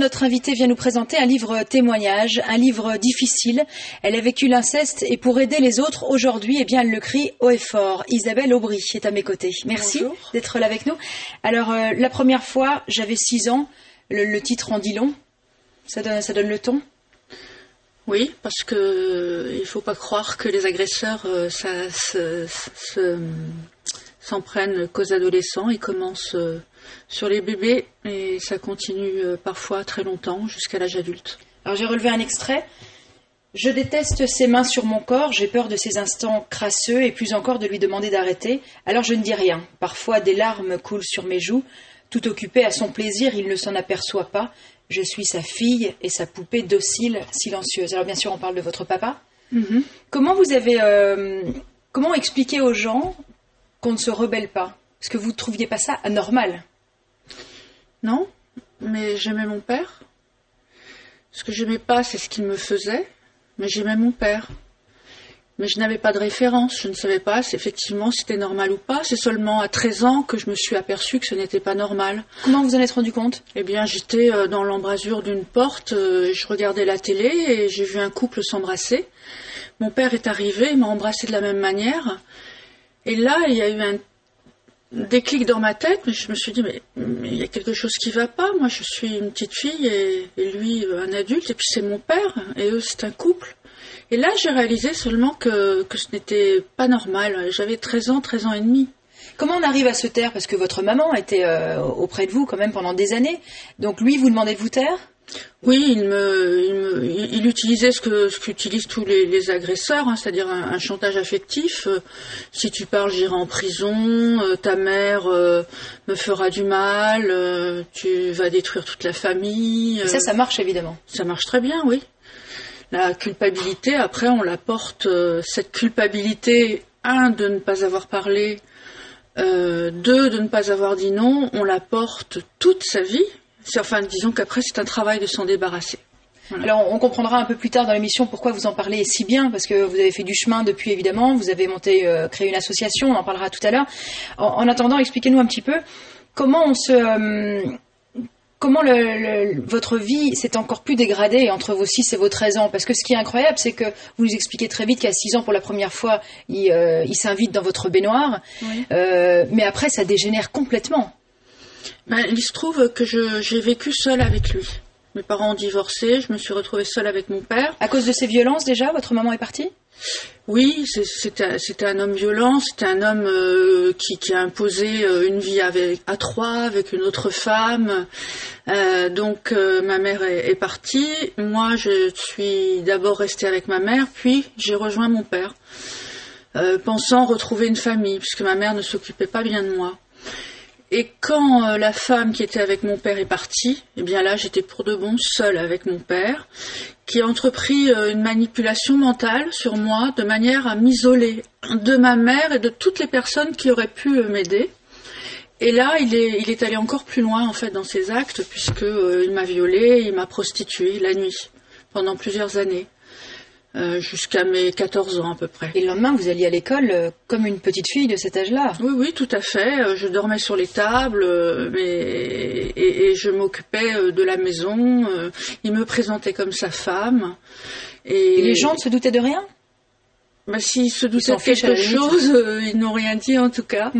notre invitée vient nous présenter un livre témoignage, un livre difficile. Elle a vécu l'inceste et pour aider les autres aujourd'hui, eh bien, elle le crie haut et fort. Isabelle Aubry est à mes côtés. Merci Bonjour. d'être là avec nous. Alors, la première fois, j'avais 6 ans. Le titre en dit long. Ça donne le ton. Oui, parce que il faut pas croire que les agresseurs s'en prennent qu'aux adolescents. Ils commencent sur les bébés et ça continue parfois très longtemps jusqu'à l'âge adulte. Alors j'ai relevé un extrait. Je déteste ses mains sur mon corps, j'ai peur de ces instants crasseux et plus encore de lui demander d'arrêter. Alors je ne dis rien. Parfois des larmes coulent sur mes joues. Tout occupé à son plaisir, il ne s'en aperçoit pas. Je suis sa fille et sa poupée docile, silencieuse. Alors bien sûr, on parle de votre papa. Mm-hmm. Comment expliquer aux gens qu'on ne se rebelle pas? Parce que vous ne trouviez pas ça anormal. Non, mais j'aimais mon père. Ce que j'aimais pas, c'est ce qu'il me faisait, mais j'aimais mon père. Mais je n'avais pas de référence, je ne savais pas effectivement si c'était normal ou pas. C'est seulement à 13 ans que je me suis aperçue que ce n'était pas normal. Comment vous en êtes rendu compte? Eh bien, j'étais dans l'embrasure d'une porte, je regardais la télé et j'ai vu un couple s'embrasser. Mon père est arrivé, il m'a embrassé de la même manière. Et là, il y a eu un déclic dans ma tête, mais je me suis dit, mais il y a quelque chose qui va pas. Moi, je suis une petite fille et lui, un adulte, et puis c'est mon père, et eux, c'est un couple. Et là, j'ai réalisé seulement que ce n'était pas normal. J'avais 13 ans et demi. Comment on arrive à se taire? Parce que votre maman était auprès de vous quand même pendant des années. Donc lui, vous demandez de vous taire? Oui, il utilisait ce qu'utilisent tous les agresseurs, hein, c'est-à-dire un chantage affectif. Si tu parles, j'irai en prison, ta mère me fera du mal, tu vas détruire toute la famille. Et ça marche évidemment. Ça marche très bien, oui. La culpabilité, après, on la porte, cette culpabilité, de ne pas avoir parlé, 2, de ne pas avoir dit non, on la porte toute sa vie. Enfin, disons qu'après, c'est un travail de s'en débarrasser. Voilà. Alors, on comprendra un peu plus tard dans l'émission pourquoi vous en parlez si bien, parce que vous avez fait du chemin depuis, évidemment. Vous avez créé une association, on en parlera tout à l'heure. En attendant, expliquez-nous un petit peu comment votre vie s'est encore plus dégradée entre vos 6 et vos 13 ans. Parce que ce qui est incroyable, c'est que vous nous expliquez très vite qu'à 6 ans, pour la première fois, il s'invite dans votre baignoire. Oui. Mais après, ça dégénère complètement. Il se trouve que j'ai vécu seule avec lui. Mes parents ont divorcé, je me suis retrouvée seule avec mon père. À cause de ces violences déjà, votre maman est partie? Oui, c'était un homme violent, c'était un homme qui a imposé une vie à 3 avec une autre femme. Donc ma mère est partie. Moi, je suis d'abord restée avec ma mère, puis j'ai rejoint mon père, pensant retrouver une famille, puisque ma mère ne s'occupait pas bien de moi. Et quand la femme qui était avec mon père est partie, eh bien là, j'étais pour de bon seule avec mon père, qui a entrepris une manipulation mentale sur moi de manière à m'isoler de ma mère et de toutes les personnes qui auraient pu m'aider. Et là, il est allé encore plus loin en fait dans ses actes, puisque il m'a violée, il m'a prostituée la nuit pendant plusieurs années. Jusqu'à mes 14 ans à peu près. Et le lendemain, vous alliez à l'école comme une petite fille de cet âge-là? Oui, tout à fait. Je dormais sur les tables et je m'occupais de la maison. Il me présentait comme sa femme. Et les gens ne se doutaient de rien? S'ils se doutaient de quelque chose, ils n'ont rien dit en tout cas.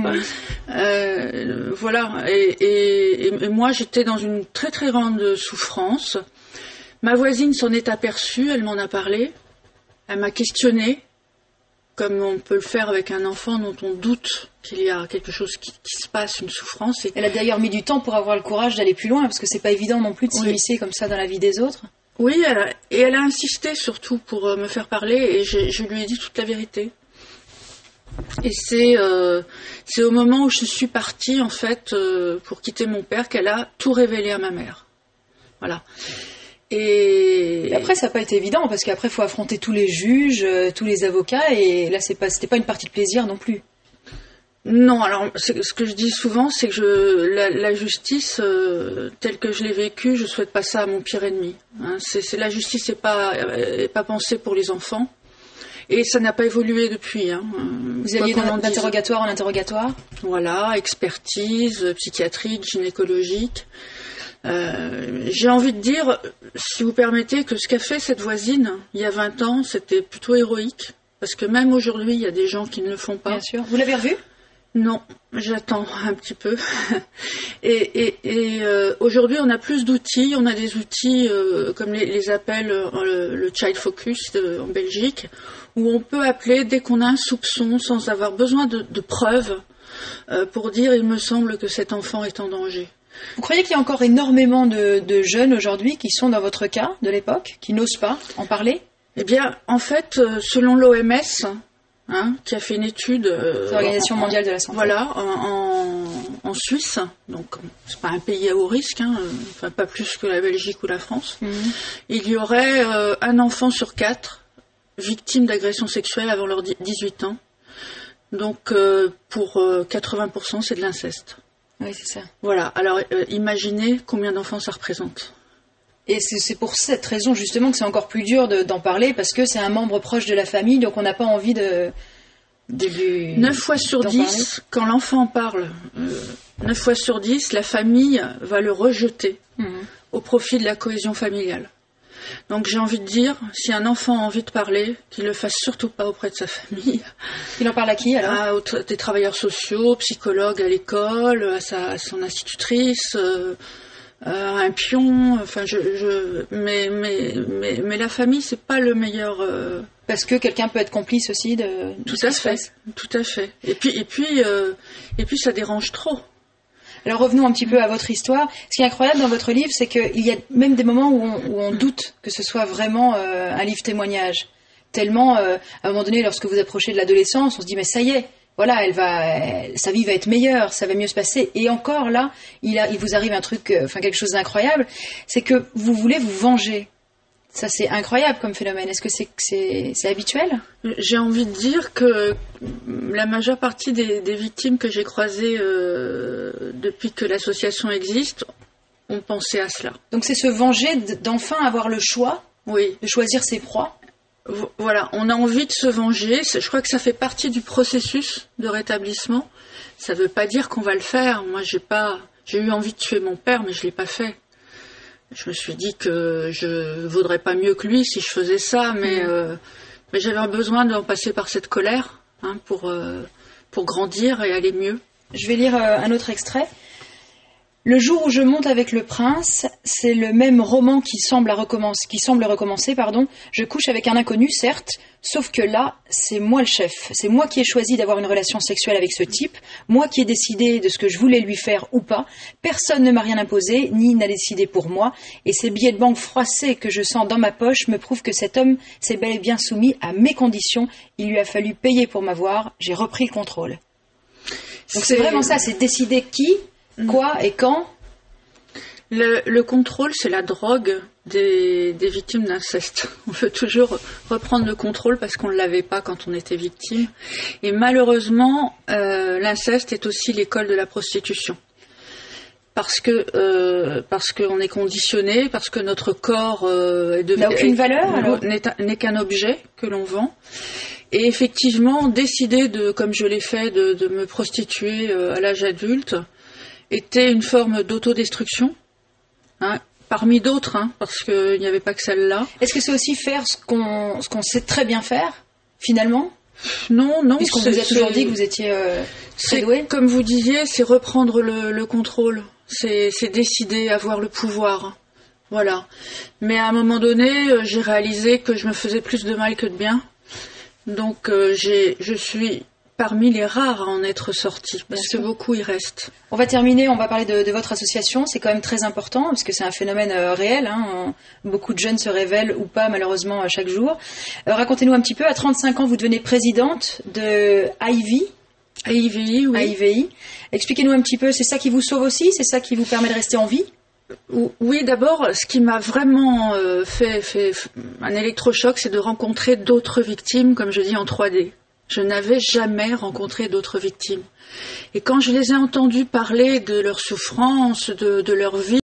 Voilà. Et moi, j'étais dans une très très grande souffrance. Ma voisine s'en est aperçue, elle m'en a parlé. Elle m'a questionnée, comme on peut le faire avec un enfant dont on doute qu'il y a quelque chose qui se passe, une souffrance. Elle a d'ailleurs mis du temps pour avoir le courage d'aller plus loin, parce que c'est pas évident non plus de s'immiscer comme ça dans la vie des autres. Oui, elle a insisté surtout pour me faire parler, et je lui ai dit toute la vérité. Et c'est au moment où je suis partie, en fait, pour quitter mon père, qu'elle a tout révélé à ma mère. Voilà. Et après, ça n'a pas été évident, parce qu'après, il faut affronter tous les juges, tous les avocats, et là, c'était pas une partie de plaisir non plus. Non, alors, ce que je dis souvent, c'est que la justice, telle que je l'ai vécue, je souhaite pas ça à mon pire ennemi. Hein. La justice n'est pas pensée pour les enfants, et ça n'a pas évolué depuis. Hein. Vous alliez d'interrogatoire en interrogatoire? Voilà, expertise, psychiatrique, gynécologique. J'ai envie de dire, si vous permettez, que ce qu'a fait cette voisine il y a 20 ans, c'était plutôt héroïque. Parce que même aujourd'hui, il y a des gens qui ne le font pas. Bien sûr. Vous l'avez revu ? Non, j'attends un petit peu. Et aujourd'hui, on a plus d'outils. On a des outils, comme les appelle le Child Focus en Belgique, où on peut appeler dès qu'on a un soupçon, sans avoir besoin de preuves, pour dire « il me semble que cet enfant est en danger ». Vous croyez qu'il y a encore énormément de jeunes aujourd'hui qui sont dans votre cas de l'époque, qui n'osent pas en parler ? Eh bien, en fait, selon l'OMS, qui a fait une étude... l'Organisation mondiale de la santé. Voilà, en Suisse, donc c'est pas un pays à haut risque, enfin pas plus que la Belgique ou la France, il y aurait un enfant sur 4 victime d'agression sexuelle avant leurs 18 ans. Donc pour 80%, c'est de l'inceste. Oui, c'est ça. Voilà, alors imaginez combien d'enfants ça représente. Et c'est pour cette raison justement que c'est encore plus dur d'en parler, parce que c'est un membre proche de la famille, donc on n'a pas envie de 9 fois sur 10, quand l'enfant parle, 9 fois sur 10, la famille va le rejeter au profit de la cohésion familiale. Donc j'ai envie de dire, si un enfant a envie de parler, qu'il ne le fasse surtout pas auprès de sa famille. Il en parle à qui alors ? Des travailleurs sociaux, psychologues à l'école, à son institutrice, à un pion. Enfin, mais la famille, c'est pas le meilleur. Parce que quelqu'un peut être complice aussi de. Tout à fait. Et puis ça dérange trop. Alors revenons un petit peu à votre histoire. Ce qui est incroyable dans votre livre, c'est qu'il y a même des moments où on doute que ce soit vraiment un livre témoignage. Tellement, à un moment donné, lorsque vous approchez de l'adolescence, on se dit mais ça y est, voilà, sa vie va être meilleure, ça va mieux se passer. Et encore là, il vous arrive un truc, quelque chose d'incroyable, c'est que vous voulez vous venger. Ça, c'est incroyable comme phénomène. Est-ce que c'est habituel ? J'ai envie de dire que la majeure partie des victimes que j'ai croisées depuis que l'association existe ont pensé à cela. Donc c'est se venger d'enfin avoir le choix, oui, de choisir ses proies. Voilà, on a envie de se venger. Je crois que ça fait partie du processus de rétablissement. Ça ne veut pas dire qu'on va le faire. Moi, j'ai eu envie de tuer mon père, mais je ne l'ai pas fait. Je me suis dit que je vaudrais pas mieux que lui si je faisais ça, mais j'avais besoin d'en passer par cette colère pour grandir et aller mieux. Je vais lire un autre extrait. Le jour où je monte avec le prince, c'est le même roman qui semble recommencer. Je couche avec un inconnu, certes, sauf que là, c'est moi le chef. C'est moi qui ai choisi d'avoir une relation sexuelle avec ce type, moi qui ai décidé de ce que je voulais lui faire ou pas. Personne ne m'a rien imposé, ni n'a décidé pour moi. Et ces billets de banque froissés que je sens dans ma poche me prouvent que cet homme s'est bel et bien soumis à mes conditions. Il lui a fallu payer pour m'avoir. J'ai repris le contrôle. Donc c'est vraiment ça, c'est décider qui, quoi et quand. Le contrôle, c'est la drogue des victimes d'inceste. On veut toujours reprendre le contrôle parce qu'on ne l'avait pas quand on était victime. Et malheureusement, l'inceste est aussi l'école de la prostitution. Parce qu'on est conditionné, parce que notre corps n'a aucune valeur, n'est qu'un objet que l'on vend. Et effectivement, décider comme je l'ai fait, de me prostituer à l'âge adulte, était une forme d'autodestruction, parmi d'autres, parce qu'il n'y avait pas que celle-là. Est-ce que c'est aussi faire ce qu'on sait très bien faire, finalement ? Non. Puisqu'on vous a toujours dit que vous étiez très doué. Comme vous disiez, c'est reprendre le contrôle, c'est décider, avoir le pouvoir. Voilà. Mais à un moment donné, j'ai réalisé que je me faisais plus de mal que de bien. Donc je suis parmi les rares à en être sortie, parce que beaucoup y restent. On va terminer, on va parler de votre association, c'est quand même très important, parce que c'est un phénomène réel, beaucoup de jeunes se révèlent ou pas, malheureusement, chaque jour. Racontez-nous un petit peu, à 35 ans, vous devenez présidente de AIVI, oui. AIVI. Expliquez-nous un petit peu, c'est ça qui vous sauve aussi, c'est ça qui vous permet de rester en vie ? Oui, d'abord, ce qui m'a vraiment fait un électrochoc, c'est de rencontrer d'autres victimes, comme je dis, en 3D. Je n'avais jamais rencontré d'autres victimes. Et quand je les ai entendues parler de leur souffrance, de leur vie,